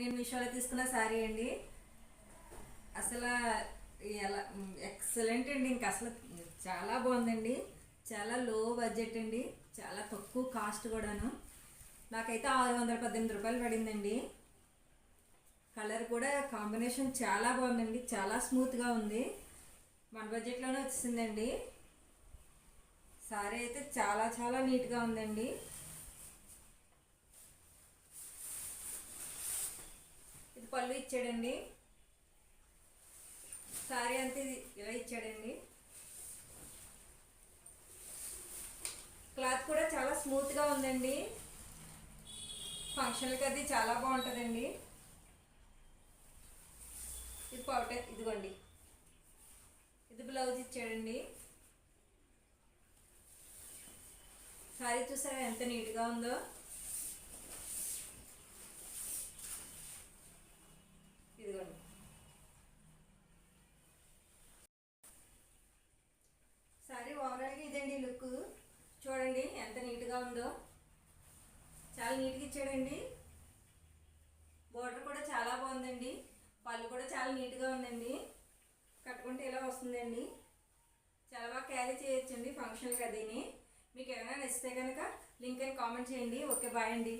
నేను మీషోలో తీసుకున్న శారీ అండి. అసలు ఎలా ఎక్సలెంట్ అండి. ఇంకా అసలు చాలా బాగుందండి. చాలా లో బడ్జెట్ అండి, చాలా తక్కువ కాస్ట్ కూడాను. నాకైతే 618 రూపాయలు పడిందండి. కలర్ కూడా కాంబినేషన్ చాలా బాగుందండి, చాలా స్మూత్గా ఉంది. మన బడ్జెట్లోనే వచ్చిందండి. సారీ అయితే చాలా చాలా నీట్గా ఉందండి. ఇది పళ్ళు ఇచ్చాడండి. సారీ అంతా ఇది ఇలా ఇచ్చాడండి. క్లాత్ కూడా చాలా స్మూత్గా ఉందండి. ఫంక్షన్లకి అది చాలా బాగుంటుందండి. ఇది పౌటర్, ఇదిగోండి, ఇది బ్లౌజ్ ఇచ్చాడండి. సారీ చూసారా ఎంత నీట్గా ఉందో. ఇదిగోండి, సారీ ఓవరాల్గా ఇదండి లుక్. చూడండి ఎంత నీట్గా ఉందో, చాలా నీట్గా ఇచ్చాడండి. బోర్డర్ కూడా చాలా బాగుందండి. పళ్ళు కూడా చాలా నీట్గా ఉందండి. కట్టుకుంటే ఇలా వస్తుందండి. చాలా బాగా క్యారీ చేయొచ్చండి ఫంక్షన్కి. అదిని మీకు ఏమైనా నచ్చితే కనుక లింక్ అని కామెంట్ చేయండి. ఓకే, బాయ్ అండి.